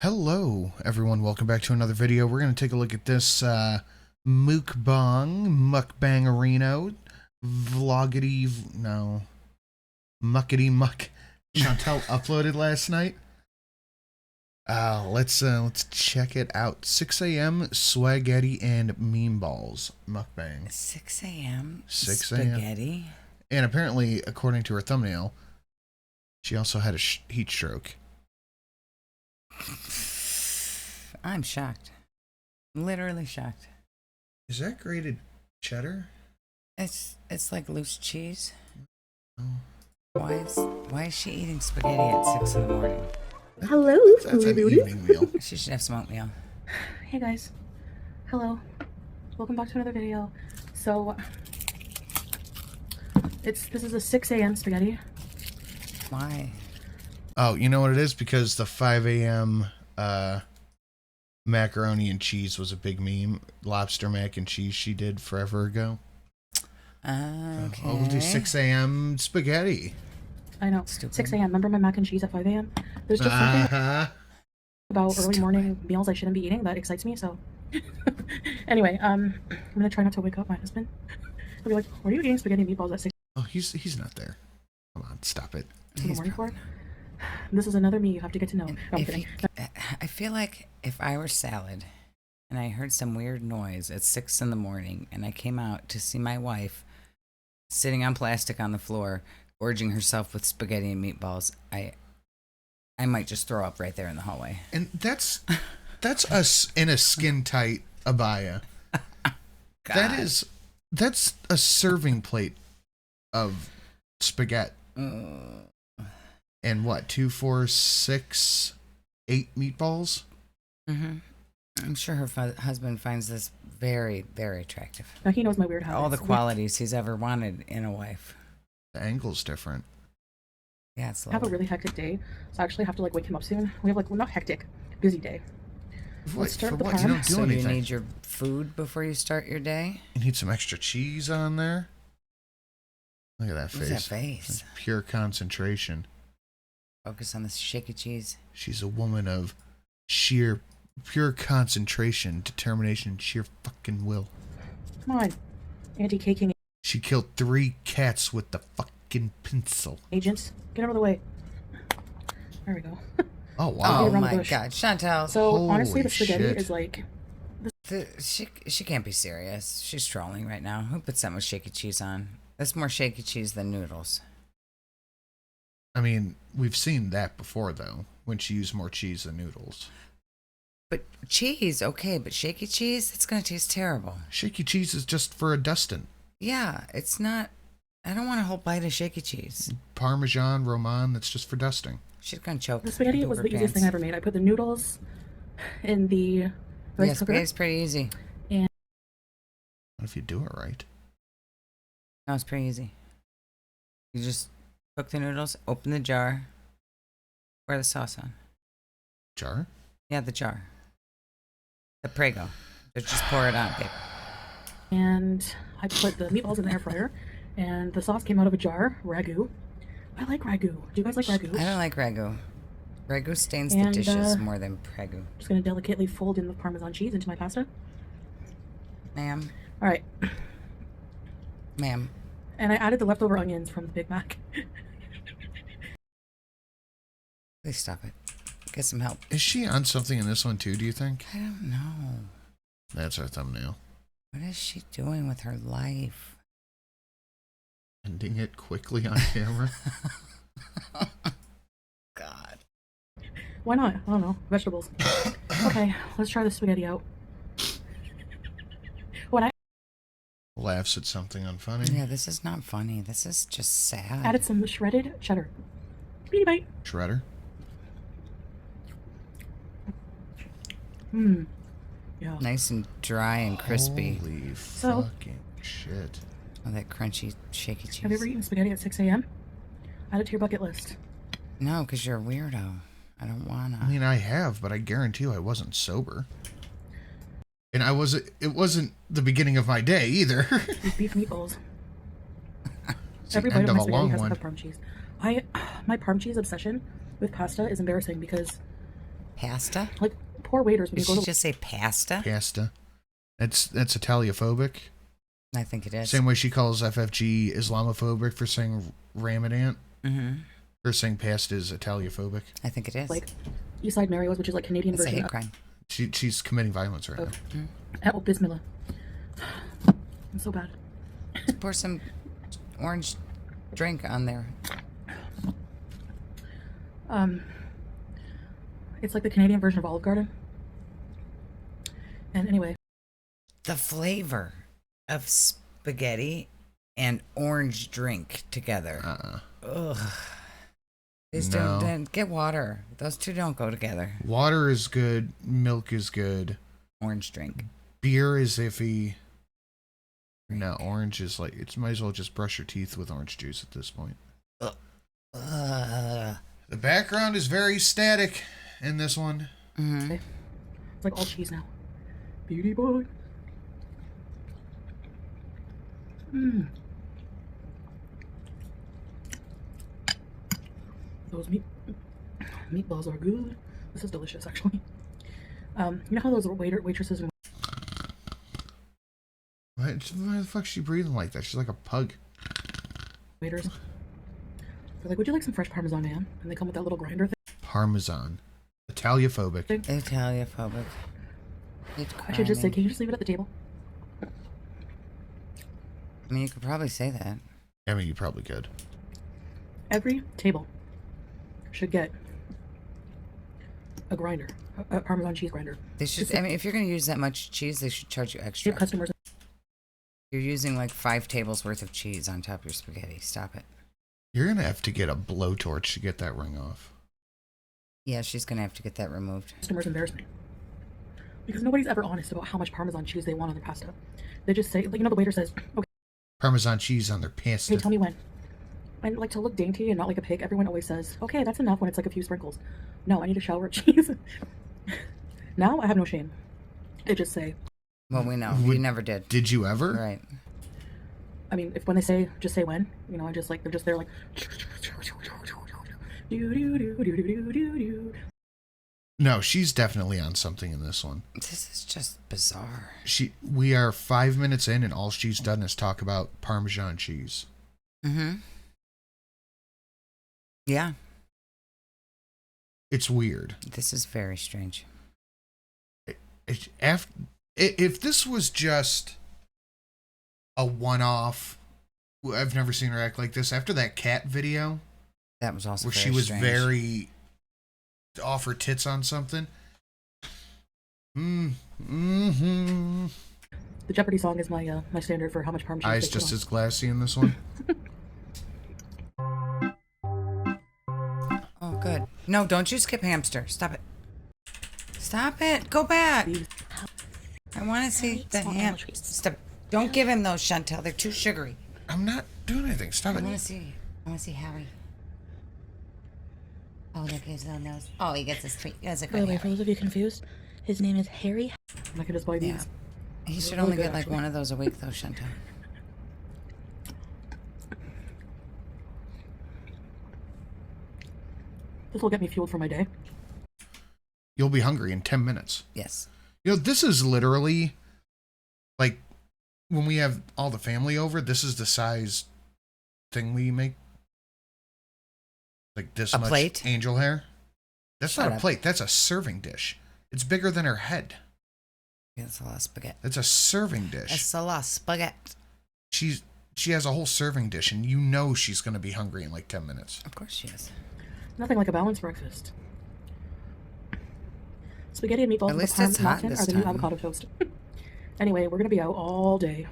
Hello, everyone. Welcome back to another video. We're going to take a look at this mukbangerino, muckety muck. Chantel uploaded last night. Let's check it out. 6 a.m. spaghetti and meatballs mukbang. 6 a.m. 6 a.m. spaghetti. And apparently, according to her thumbnail, she also had a heat stroke. I'm shocked. Literally shocked. Is that grated cheddar? It's like loose cheese. Oh. Why is she eating spaghetti at 6 in the morning? Hello, That's an evening meal. She should have smoked meal. Hey guys. Hello. Welcome back to another video. So this is a 6 a.m. spaghetti. Why? Oh, you know what it is? Because the 5 a.m. Macaroni and cheese was a big meme. Lobster mac and cheese she did forever ago. Okay. Oh, we'll do 6 a.m. spaghetti. I know. Stupid. 6 a.m. Remember my mac and cheese at 5 a.m.? There's just something about early morning meals I shouldn't be eating that excites me, so. Anyway, I'm gonna try not to wake up my husband. He'll be like, "What are you eating spaghetti and meatballs at 6 Oh, he's not there. Come on, stop it. in the morning for?" This is another me you have to get to know. No, I'm kidding. I feel like if I were salad and I heard some weird noise at 6 in the morning and I came out to see my wife sitting on plastic on the floor, gorging herself with spaghetti and meatballs, I might just throw up right there in the hallway. And that's us in a skin tight abaya. That's a serving plate of spaghetti. And what, 2, 4, 6, 8 meatballs? Mm-hmm. I'm sure her husband finds this very, very attractive. Now he knows my weird habits. All the qualities he's ever wanted in a wife. The angle's different. Yeah, it's I have a really hectic day, so I actually have to wake him up soon. We have well, not hectic, busy day. Let's start for the what? You pan. don't do So anything. you need your food before you start your day? You need some extra cheese on there. Look at that face. What's that face? That's pure concentration. Focus on the shaky cheese. She's a woman of pure concentration, determination, sheer fucking will. Come on, anti-caking She killed 3 cats with the fucking pencil. agents. Get out of the way. There we go. Oh, wow. Oh around the my bush. god, Chantel. So honestly, the Holy spaghetti shit. is like She can't be serious. She's trolling right now. Who put something with shaky cheese on? That's more shaky cheese than noodles. I mean, we've seen that before, though, when she used more cheese than noodles. But cheese, okay, but shaky cheese, it's gonna taste terrible. Shaky cheese is just for a dustin'. Yeah, it's not. I don't want a whole bite of shaky cheese. Parmesan, Roman, that's just for dusting. She's gonna choke. the spaghetti was the easiest thing I ever made. I put the noodles in the rice Yeah, cooker. spaghetti's pretty easy. What if you do it right? No, it's pretty easy. You just cook the noodles, open the jar, pour the sauce on. Jar? Yeah, the jar. The Prego. Just pour it on, babe. And I put the meatballs in the air fryer, and the sauce came out of a jar. Ragu. I like ragu. Do you guys like ragu? I don't like ragu. Ragu stains the And, dishes more than Prego. Just gonna delicately fold in the Parmesan cheese into my pasta. Ma'am. All right. Ma'am. And I added the leftover onions from the Big Mac. Please stop it. Get some help. Is she on something in this one, too, do you think? I don't know. That's our thumbnail. What is she doing with her life? Ending it quickly on camera. God. Why not? I don't know. Vegetables. Okay, let's try the spaghetti out. When I Laughs at something unfunny. Yeah, this is not funny. This is just sad. added some shredded cheddar. Beanie bite. Shredder. Mmm. Yeah. Nice and dry and crispy. Holy So- fucking shit. Oh, that crunchy, shaky cheese. Have you ever eaten spaghetti at 6 a.m.? Add it to your bucket list. No, because you're a weirdo. I don't wanna. I mean, I have, but I guarantee you I wasn't sober. And it wasn't the beginning of my day either. These beef meatballs. It's Every the bite end of of my a spaghetti long has to one. have parm cheese. My parm cheese obsession with pasta is embarrassing because Pasta? Like, poor waiters when Did you go she to... just say pasta? Pasta. That's Italiophobic. I think it is. Same way she calls FFG Islamophobic for saying Ramadan. Mm-hmm. Her saying pasta is Italiophobic. I think it is. Like, Eastside Mario's, which is like Canadian It's a version hate crime. She's committing violence right now. Oh, Bismillah. I'm so bad. Pour some orange drink on there. It's like the Canadian version of Olive Garden. And anyway. The flavor of spaghetti and orange drink together. Ugh. These don't get water. Those two don't go together. Water is good. Milk is good. Orange drink. Beer is iffy. No, orange is like, it might as well just brush your teeth with orange juice at this point. The background is very static in this one. Mm-hmm. It's like all cheese now. Beauty boy. Those meatballs are good. This is delicious, actually. You know how those waitresses and Why the fuck is she breathing like that? She's like a pug. waiters, they're like, "Would you like some fresh Parmesan, ma'am?" And they come with that little grinder thing. Parmesan. Italiophobic. Italiophobic. I should just say, "Can you just leave it at the table?" I mean, you could probably say that. I mean, you probably could. Every table should get a grinder, a Parmesan cheese grinder. They should. I mean, if you're going to use that much cheese, they should charge you extra. Give customers. You're using like 5 tables worth of cheese on top of your spaghetti. Stop it. You're going to have to get a blowtorch to get that ring off. Yeah, she's going to have to get that removed. Customers embarrass me. Because nobody's ever honest about how much Parmesan cheese they want on their pasta. They just say, like, you know, the waiter says, "Okay, Parmesan cheese on their pasta. hey, tell me when." And like, to look dainty and not like a pig, everyone always says, "Okay, that's enough," when it's like a few sprinkles. No, I need a shower of cheese. Now I have no shame. They just say. Well, we know. You never did. Did you ever? Right. I mean, if when they say, just say when, you know, I just like, they're just there like. No, she's definitely on something in this one. This is just bizarre. We are 5 minutes in and all she's done is talk about Parmesan cheese. Mm-hmm. Yeah. It's weird. This is very strange. If this was just a one-off, I've never seen her act like this. After that cat video, That was also where very she was strange. very off her tits on something. Mm-hmm. The Jeopardy song is my my standard for how much Parmesan. Eyes just as glassy in this one. Oh, good. No, don't you skip hamster. Stop it. Stop it. Go back. I want to see the ham. Stop. Don't give him those, Chantel. They're too sugary. I'm not doing anything. Stop I it. want to see Harry. Oh, look at his little nose. Oh, he gets his treat. He has a By the good way, hair. for those of you confused, his name is Harry. I could just buy these. Yeah. He should Really only good, get like actually. one of those a week, though, Chantel. This will get me fueled for my day. You'll be hungry in 10 minutes. Yes. You know, this is literally like when we have all the family over, this is the size thing we make. Like this A much plate? angel hair. That's Shut not a up. plate. That's a serving dish. It's bigger than her head. It's a lot of spaghetti. That's a serving dish. It's a lot of spaghetti. She has a whole serving dish, and you know she's going to be hungry in like 10 minutes. Of course she is. Nothing like a balanced breakfast. Spaghetti and meatballs At with least a it's hot parmesan this are the new time. avocado toast. Anyway, we're gonna be out all day.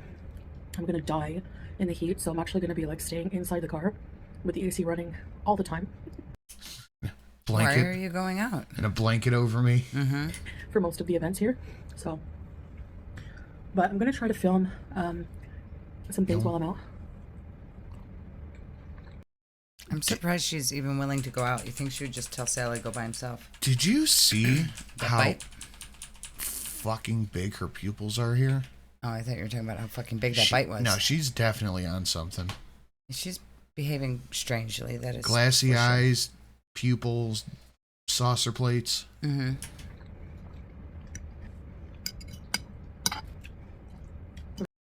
I'm gonna die in the heat, so I'm actually gonna be like staying inside the car with the AC running all the time Blanket. Why are you going out? And a blanket over me. Mm-hmm. for most of the events here. So, but I'm gonna try to film some things while I'm out. I'm surprised she's even willing to go out. You think she would just tell Sally to go by himself? Did you see how bite? fucking big her pupils are here? Oh, I thought you were talking about how fucking big that bite was. No, she's definitely on something. She's behaving strangely. That is Glassy for sure. eyes, pupils, saucer plates. Mm-hmm.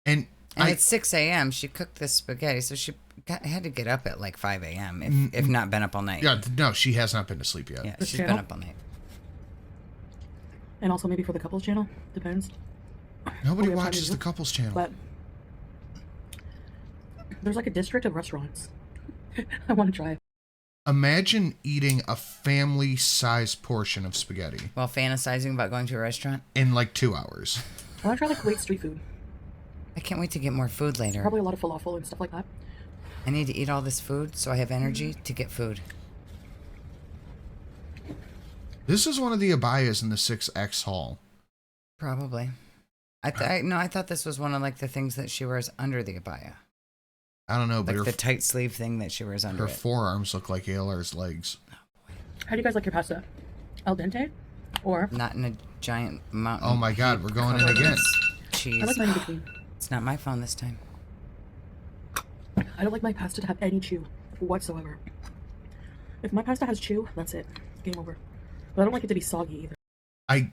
And it's 6 a.m. She cooked this spaghetti, so she had to get up at like 5 a.m. if not been up all night. Yeah, no, she has not been to sleep yet. Yeah, This she's channel? been up all night. And also maybe for the couples channel. Depends. Nobody What we have time to watches do. the couples channel. But there's like a district of restaurants. I want to try. Imagine eating a family-sized portion of spaghetti While fantasizing about going to a restaurant. in like 2 hours. I want to try like Kuwait street food. I can't wait to get more food later. Probably a lot of falafel and stuff like that. I need to eat all this food so I have energy to get food. This is one of the abayas in the 6X haul. Probably. I thought this was one of like the things that she wears under the abaya. I don't know, but Like the tight sleeve thing that she wears under her it. forearms look like ALR's legs. How do you guys like your pasta? Al dente? Or Not in a giant mountain. Oh my god, we're going in covered again. with Cheese. I like mine in between. It's not my phone this time. I don't like my pasta to have any chew whatsoever. If my pasta has chew, that's it. Game over. But I don't like it to be soggy either. I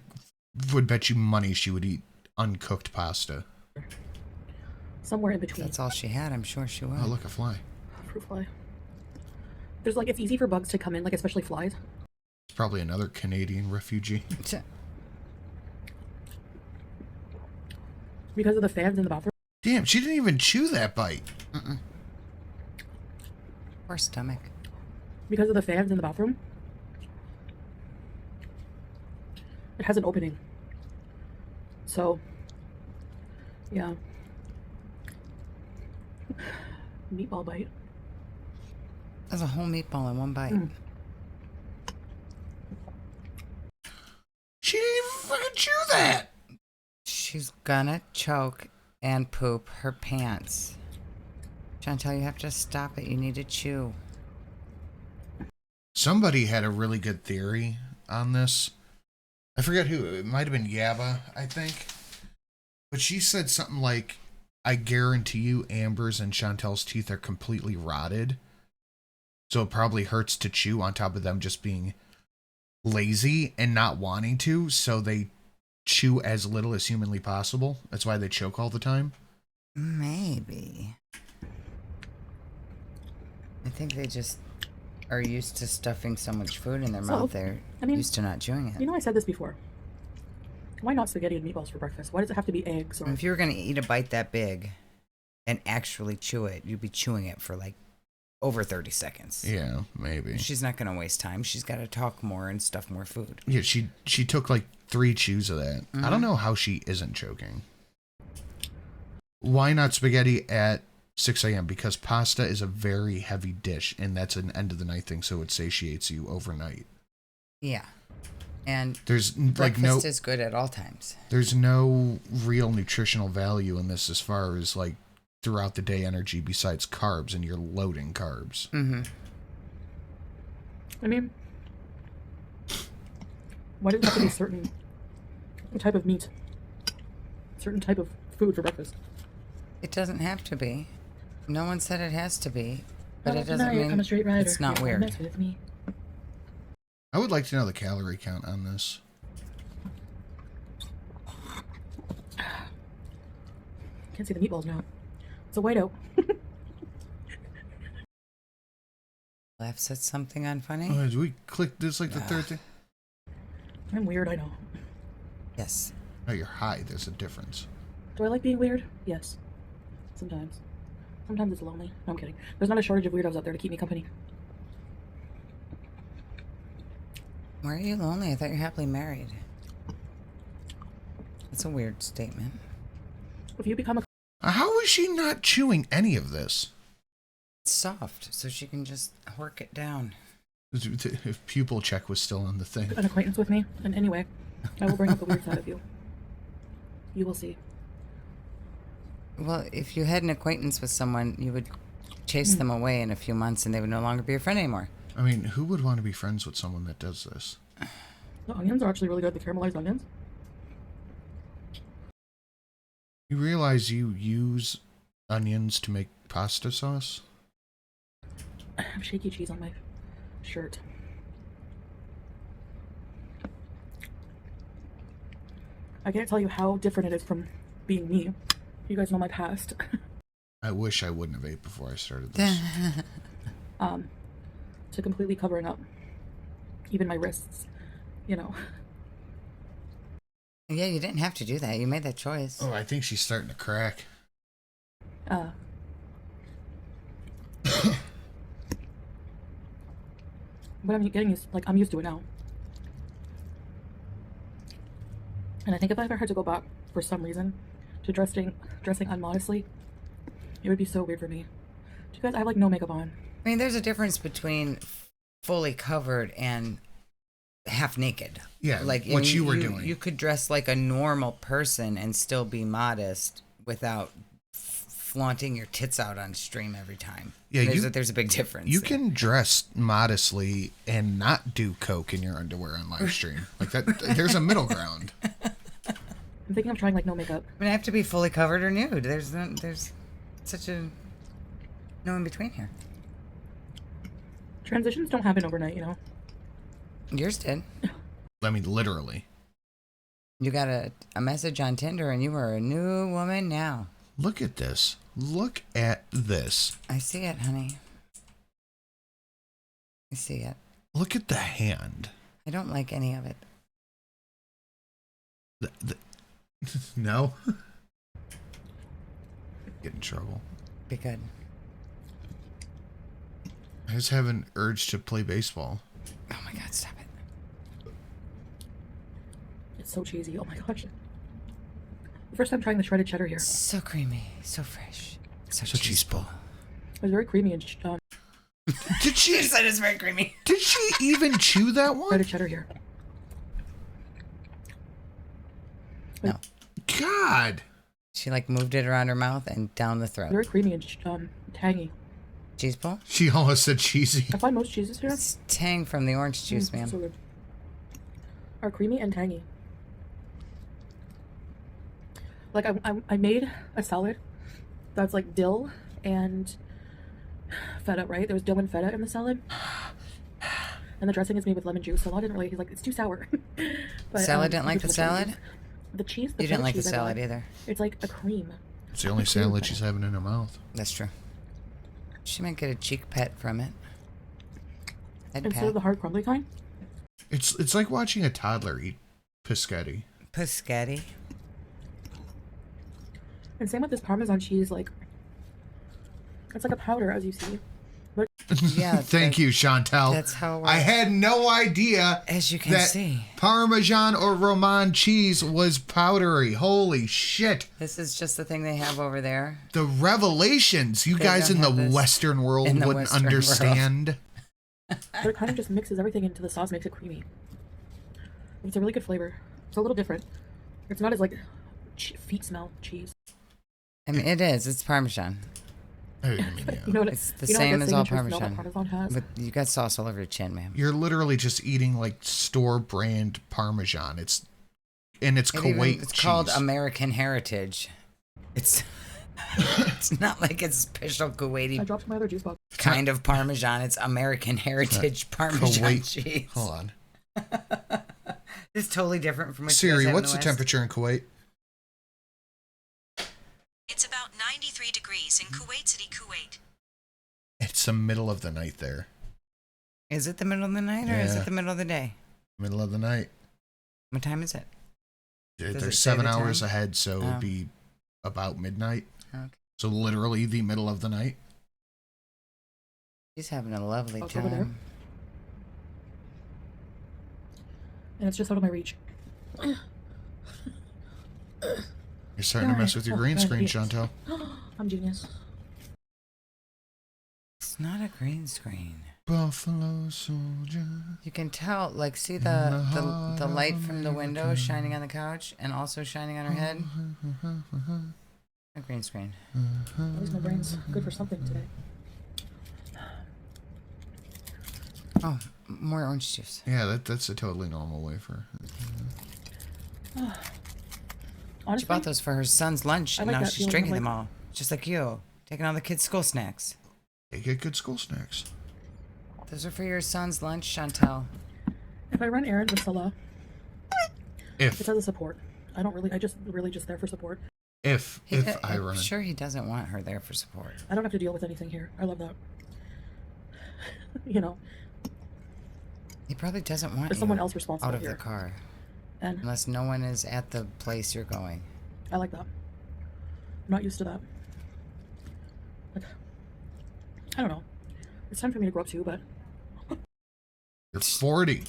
would bet you money she would eat uncooked pasta. Somewhere in between. That's all she had. I'm sure she would. Oh, look, a fly. Fruit fly. There's like, it's easy for bugs to come in, like especially flies. It's probably another Canadian refugee. Because of the fans in the bathroom. Damn, she didn't even chew that bite. Poor stomach. Because of the fans in the bathroom. It has an opening. So, yeah. Meatball bite. That's a whole meatball in one bite. She didn't even fucking chew that. She's gonna choke and poop her pants. Chantel, you have to stop it. You need to chew. Somebody had a really good theory on this. I forget who. It might have been Yaba, I think. But she said something like, I guarantee you Amber's and Chantel's teeth are completely rotted. So it probably hurts to chew on top of them just being lazy and not wanting to. So they chew as little as humanly possible. That's why they choke all the time. Maybe. I think they just are used to stuffing so much food in their mouth. They're used to not chewing it. You know, I said this before. Why not spaghetti and meatballs for breakfast? Why does it have to be eggs? Or... If you were going to eat a bite that big and actually chew it, you'd be chewing it for like over 30 seconds. Yeah, maybe. She's not going to waste time. She's got to talk more and stuff more food. Yeah, she took like 3 chews of that. I don't know how she isn't choking. Why not spaghetti at 6 a.m.? Because pasta is a very heavy dish, and that's an end of the night thing, so it satiates you overnight. Yeah. And there's breakfast is good at all times. There's no real nutritional value in this as far as like throughout the day energy besides carbs, and you're loading carbs. I mean, why does it have to be certain type of meat? Certain type of food for breakfast? It doesn't have to be. No one said it has to be. But it doesn't mean I'm a straight rider. it's not weird. Mess with me. I would like to know the calorie count on this. Can't see the meatballs now. It's a whiteout. Laugh said something unfunny. Oh, did we click this like the third thing? I'm weird, I know. Yes. No, you're high. There's a difference. Do I like being weird? Yes. Sometimes. Sometimes it's lonely. No, I'm kidding. There's not a shortage of weirdos out there to keep me company. Why are you lonely? I thought you're happily married. That's a weird statement. If you become a... How is she not chewing any of this? It's soft, so she can just work it down. If pupil check was still on the thing. an acquaintance with me in any way, I will bring up the weird side of you. You will see. Well, if you had an acquaintance with someone, you would chase them away in a few months and they would no longer be your friend anymore. I mean, who would want to be friends with someone that does this? The onions are actually really good, the caramelized onions. You realize you use onions to make pasta sauce? I have shaky cheese on my shirt. I can't tell you how different it is from being me. You guys know my past. I wish I wouldn't have ate before I started this. To completely covering up even my wrists, you know. Yeah, you didn't have to do that. You made that choice. Oh, I think she's starting to crack. But I'm getting used, like, I'm used to it now. And I think if I ever had to go back for some reason to dressing unmodestly, it would be so weird for me. Do you guys, I have like no makeup on. I mean, there's a difference between fully covered and half naked. Yeah, like what you were doing. You could dress like a normal person and still be modest without flaunting your tits out on stream every time. Yeah, there's a big difference. You can dress modestly and not do coke in your underwear on live stream. Like that, there's a middle ground. I'm thinking of trying like no makeup. I mean, I have to be fully covered or nude. There's such a no in between here. Transitions don't happen overnight, you know. Yours did. I mean, literally. You got a message on Tinder and you are a new woman now. Look at this. Look at this. I see it, honey. I see it. Look at the hand. I don't like any of it. No? Get in trouble. Be good. I just have an urge to play baseball. Oh my god, stop it. It's so cheesy. Oh my gosh. The first time trying the shredded cheddar here. So creamy, so fresh, so cheeseful. It was very creamy and Did she said it's very creamy. Did she even chew that one? shredded cheddar here. No. God. She like moved it around her mouth and down the throat. Very creamy and tangy. Cheese ball? She almost said cheesy. I find most cheeses here. It's tang from the orange juice, ma'am. So good. Are creamy and tangy. Like I made a salad that's like dill and feta, right? There was dill and feta in the salad. And the dressing is made with lemon juice. So I didn't really, he's like, it's too sour. But, Salad didn't like the salad? The cheese. You didn't like the cheese, salad either. It's like a cream. It's the only salad she's having in her mouth. That's true. She might get a cheek pet from it. Instead of the hard crumbly kind. It's like watching a toddler eat biscotti. Biscotti. And same with this Parmesan cheese, like, it's like a powder, as you see. But Yeah. Thank you, Chantel. That's how it works. I had no idea As you can that see. Parmesan or Roman cheese was powdery. Holy shit. This is just the thing they have over there. The revelations you They guys don't in the have this Western world in the wouldn't Western world. understand. but it kind of just mixes everything into the sauce, makes it creamy. It's a really good flavor. It's a little different. It's not as, like, feet smell cheese. I mean, it is. It's Parmesan. I mean, yeah. You know what? It's the you know same what as that all signature smell that Parmesan. Parmesan has? But you got sauce all over your chin, ma'am. You're literally just eating like store brand Parmesan. It's Kuwait It's cheese. called American Heritage. It's it's not like it's special I Kuwaiti dropped my other juice box. kind of Parmesan. It's American Heritage Parmesan Kuwait. cheese. Hold on. It's totally different from what you Siri, guys have what's in the the West. temperature in Kuwait? It's about 93 degrees in Kuwait City, Kuwait. It's the middle of the night there. Is it the middle of the night or is Yeah. it the middle of the day? Middle of the night. What time is it? Does it They're say 7 the hours time? ahead, so Oh. it'd be about midnight. Okay. So literally the middle of the night. She's having a lovely Over there. time. And it's just out of my reach. You're starting to mess with your green screen, Chantel. I'm genius. It's not a green screen. Buffalo soldier. You can tell, like, see In the the heart the of light from the window America. shining on the couch and also shining on her head. A green screen. At least my brain's good for something today. Oh, more orange juice. Yeah, that's a totally normal wafer. She Honestly, bought those for her son's lunch, I and like now that she's feeling of, drinking like- them all. Just like you, taking all the kids' school snacks. They get good school snacks. Those are for your son's lunch, Chantel. if I run errands with Salah, If it's as a support. I don't really. I just really just there for support. If I I'm run it. sure he doesn't want her there for support. I don't have to deal with anything here. I love that. You know, He probably doesn't want there's you someone else responsible out of here. the car. And Unless no one is at the place you're going. I like that. I'm not used to that. Like, I don't know. It's time for me to grow up too, but You're 40.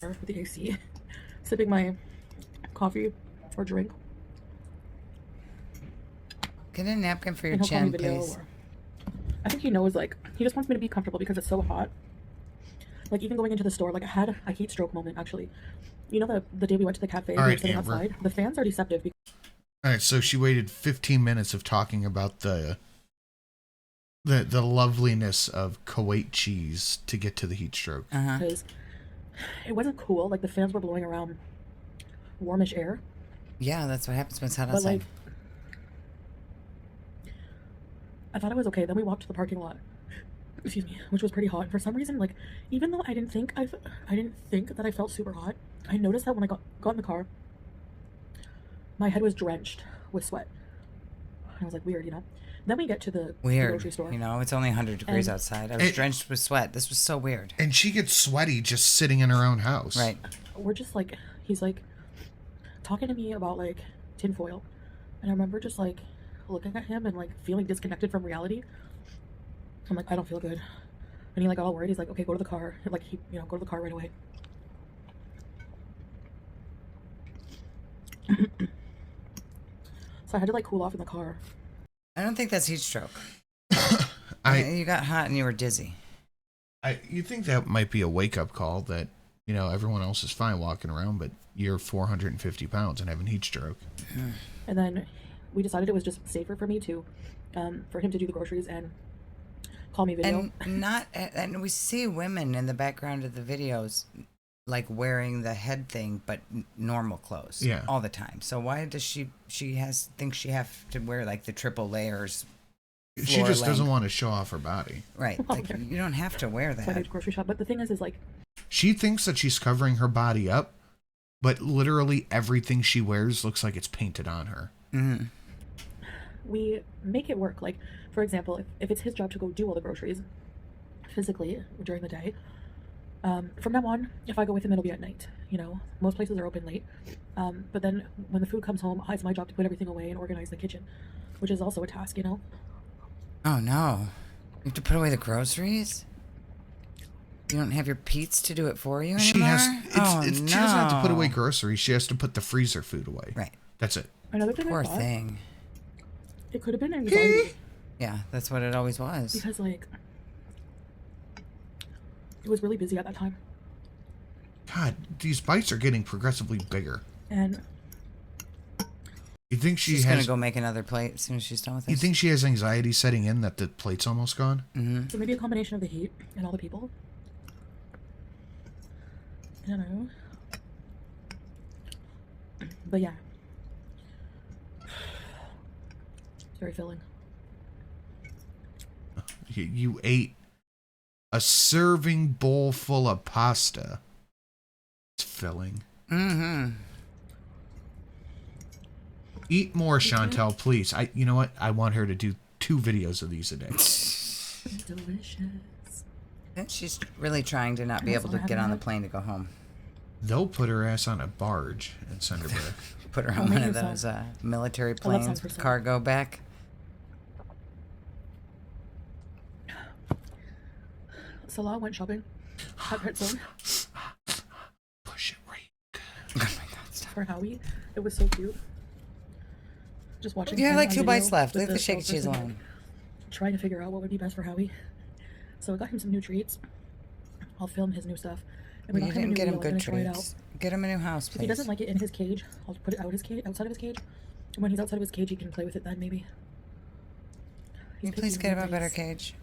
with the AC, sipping my coffee or drink. Get a napkin for your And he'll call me chin, video. please. Or, I think he knows, like, he just wants me to be comfortable because it's so hot. Like, even going into the store, like, I had a heat stroke moment, actually. You know, the day we went to the cafe, All we were right, sitting Amber. outside. The fans are deceptive. All right, so she waited 15 minutes of talking about the loveliness of Kuwait cheese to get to the heat stroke. Because it wasn't cool. Like, the fans were blowing around warmish air. Yeah, that's what happens when it's hot But, outside. like, I thought it was okay. Then we walked to the parking lot. Excuse me, which was pretty hot. For some reason, like, even though I didn't think that I felt super hot, I noticed that when I got in the car, my head was drenched with sweat. I was like, weird, you know? Then we get to the grocery store. You know, it's only 100 degrees And outside. I was drenched with sweat. This was so weird. And she gets sweaty just sitting in her own house. Right. We're just like, he's like talking to me about like tinfoil. And I remember just like looking at him and like feeling disconnected from reality. I'm like, I don't feel good. And he like got all worried. He's like, okay, go to the car. And, like, go to the car right away. So I had to like cool off in the car. I don't think that's heat stroke. You got hot and you were dizzy. You think that might be a wake-up call that, you know, everyone else is fine walking around, but you're 450 pounds and having heat stroke. And then we decided it was just safer for me to, for him to do the groceries and call me video. And we see women in the background of the videos like wearing the head thing, but normal clothes. Yeah. All the time. So why does she think she have to wear like the triple layers? She just doesn't want to show off her body. Right. Like, you don't have to wear So I that. did grocery shop. But the thing is like, She thinks that she's covering her body up, but literally everything she wears looks like it's painted on her. Mm-hmm. we make it work. Like, for example, if it's his job to go do all the groceries physically during the day, from now on, if I go with him, it'll be at night. You know, most places are open late. But then when the food comes home, it's my job to put everything away and organize the kitchen, which is also a task, you know? Oh no. You have to put away the groceries? You don't have your Pete's to do it for you anymore? She doesn't have to put away groceries. She has to put the freezer food away. Right. That's it. Another thing Poor I thought, thing. it could have been anxiety. Yeah, that's what it always was. Because, like, it was really busy at that time. God, these bites are getting progressively bigger. And You think She's gonna go make another plate as soon as she's done with this. You think she has anxiety setting in that the plate's almost gone? Mm-hmm. so maybe a combination of the heat and all the people. I don't know. But yeah. It's very filling. You ate a serving bowl full of pasta. It's filling. Mm-hmm. Eat more, Chantel, please. You know what? I want her to do 2 videos of these a day. Delicious. She's really trying to not be able to get on the plane to go home. They'll put her ass on a barge and send her back. Put her on make one of you those military I love planes songs with for cargo back. Salah went shopping at Pet Zone Push it right. Oh my god, stop. for Howie. It was so cute. Just watching. You have him like on 2 video bites left. with Leave the shaky salesperson, cheese alone. Trying to figure out what would be best for Howie. So I got him some new treats. I'll film his new stuff. And You didn't get him good try it out. treats. Get him a new house, If he please. doesn't like it in his cage, I'll put it outside of his cage. And when he's outside of his cage, he can play with it then, maybe. Can you please get him a better cage?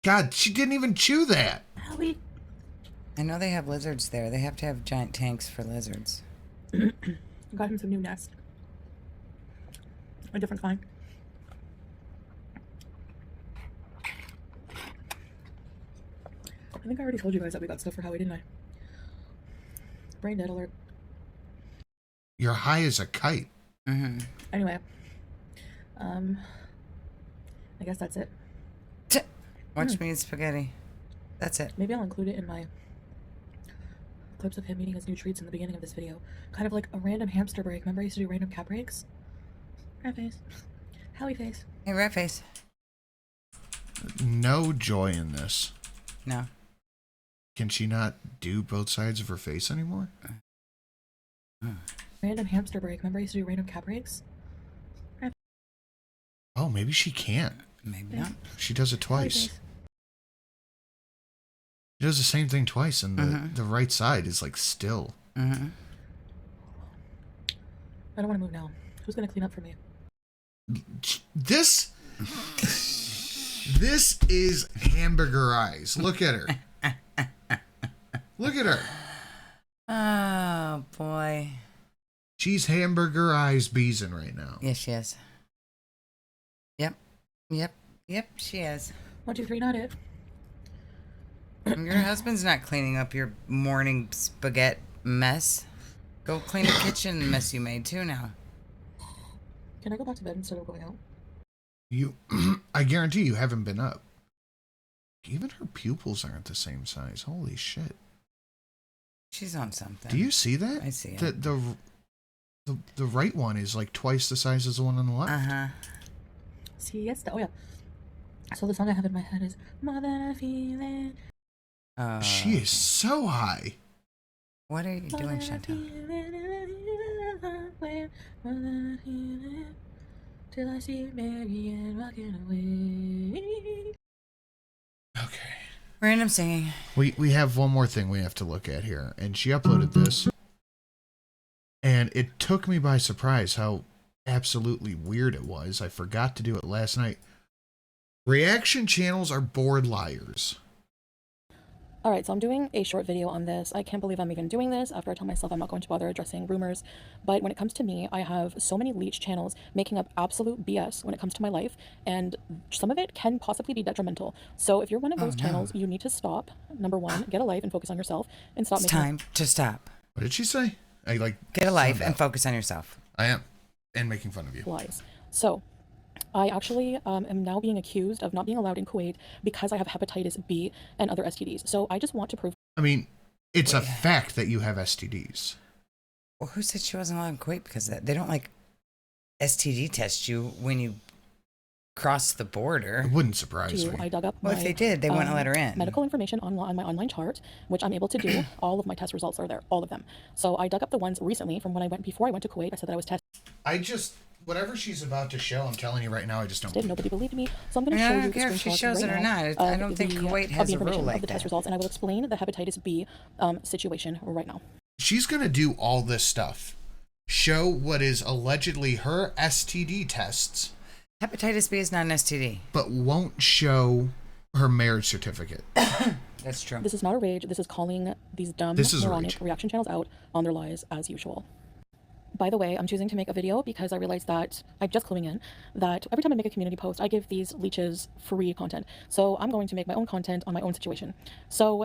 God, she didn't even chew that. Howie. I know they have lizards there. They have to have giant tanks for lizards. Got him some new nest. A different kind. I think I already told you guys that we got stuff for Howie, didn't I? Brain dead alert. You're high as a kite. Mm-hmm. Anyway, I guess that's it. Watch me eat spaghetti. That's it. Maybe I'll include it in my clips of him eating his new treats in the beginning of this video. Kind of like a random hamster break. Remember I used to do random cat breaks? Rat face. Howie face. Hey, rat face. No joy in this. No. Can she not do both sides of her face anymore? Random hamster break. Remember I used to do random cat breaks? Oh, maybe she can't. Maybe not. She does it Howie twice. face. She does the same thing twice, and the right side is like still. Mm-hmm. I don't want to move now. Who's gonna clean up for me? This is hamburger eyes. Look at her. Look at her. Oh, boy. She's hamburger eyes beezing right now. Yes, she is. Yep, she is. 1, 2, 3, not it. Your husband's not cleaning up your morning spaghetti mess. Go clean the kitchen mess you made, too, now. Can I go back to bed instead of going out? You, I guarantee you haven't been up. Even her pupils aren't the same size. Holy shit. She's on something. Do you see that? I see it. The right one is like twice the size as the one on the left. Uh-huh. Siesta. Oh, yeah. So the song I have in my head is More Than I Feel It. She is so high. What are you doing, Chantal? Till I see Mary and walking away. Okay. Random singing. We have one more thing we have to look at here, and she uploaded this, and it took me by surprise how absolutely weird it was. I forgot to do it last night. Reaction channels are bored liars. Alright, so I'm doing a short video on this. I can't believe I'm even doing this after I tell myself I'm not going to bother addressing rumors. But when it comes to me, I have so many leech channels making up absolute BS when it comes to my life, and some of it can possibly be detrimental. So if you're one of those channels, you need to stop. Number one, get a life and focus on yourself, and stop It's making time to stop. What did she say? Get a life and focus on yourself. I am. And making fun of you. lies. So I actually am now being accused of not being allowed in Kuwait because I have hepatitis B and other STDs. So I just want to prove. I mean, it's a fact that you have STDs. Well, who said she wasn't allowed in Kuwait because of that? They don't like STD test you when you cross the border. It wouldn't surprise me. I dug up Well, my, if they did, they wouldn't let her in. medical information on my online chart, which I'm able to do. All of my test results are there, all of them. So I dug up the ones recently from when before I went to Kuwait. I said that I was tested. Whatever she's about to show, I'm telling you right now, I just don't. Nobody believed me, so I'm going to show I you don't the care if she screenshots shows right it or now not. I don't think of Kuwait the has a information rule like of the test that. results, and I will explain the hepatitis B situation right now. She's going to do all this stuff. Show what is allegedly her STD tests, Hepatitis B is not an STD. but won't show her marriage certificate. That's true. This is not a rage. This is calling these dumb This is a moronic rage. reaction channels out on their lies as usual. By the way, I'm choosing to make a video because I realized that I'm just cluing in that every time I make a community post, I give these leeches free content. So I'm going to make my own content on my own situation. So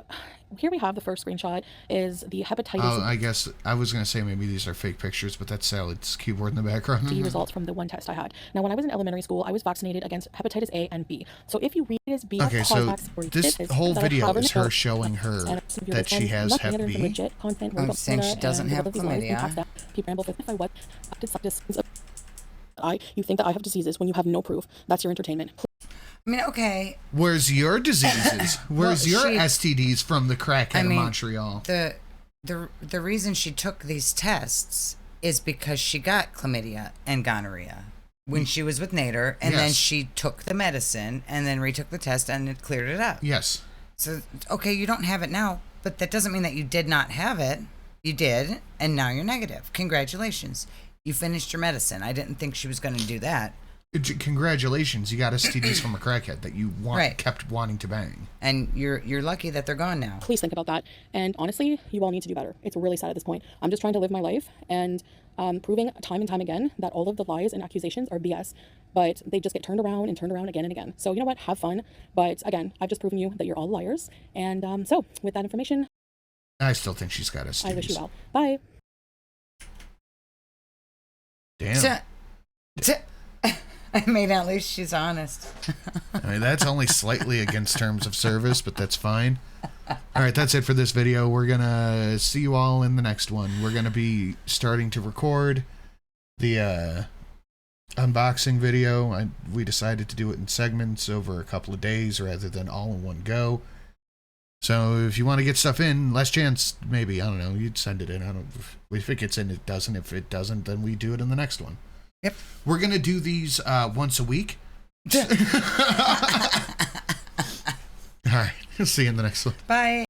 here we have the first screenshot is the hepatitis Oh, I guess I was going to say maybe these are fake pictures, but that's Sally's keyboard in the background. D results from the one test I had. Now, when I was in elementary school, I was vaccinated against hepatitis A and B. So if you read it as B, Okay, so this whole that I video have is her in- showing her and that she has nothing Hep other than B. legit content I'm saying she doesn't have chlamydia. People ramble with what you think that I have diseases when you have no proof. That's your entertainment. I mean, okay. Where's your diseases? Where's Well, your she- STDs from the crackhead of Montreal? The reason she took these tests is because she got chlamydia and gonorrhea when she was with Nader, and then Yes. she took the medicine and then retook the test and it cleared it up. Yes. So, okay, you don't have it now, but that doesn't mean that you did not have it. You did, and now you're negative. Congratulations. You finished your medicine. I didn't think she was going to do that. Congratulations, you got STDs from a crackhead that you Right. kept wanting to bang. And you're lucky that they're gone now. Please think about that. And honestly, you all need to do better. It's really sad at this point. I'm just trying to live my life, and proving time and time again that all of the lies and accusations are BS, but they just get turned around again and again. So you know what? Have fun. But again, I've just proven you that you're all liars. And so with that information, I still think she's got us. I wish you well. Bye. Damn. I mean, at least she's honest. I mean, that's only slightly against terms of service, but that's fine. All right, that's it for this video. We're going to see you all in the next one. We're going to be starting to record the unboxing video. We decided to do it in segments over a couple of days rather than all in one go. So if you want to get stuff in, last chance, maybe, I don't know, you'd send it in. If it gets in, it doesn't. If it doesn't, then we do it in the next one. Yep. We're going to do these once a week. All right. See you in the next one. Bye.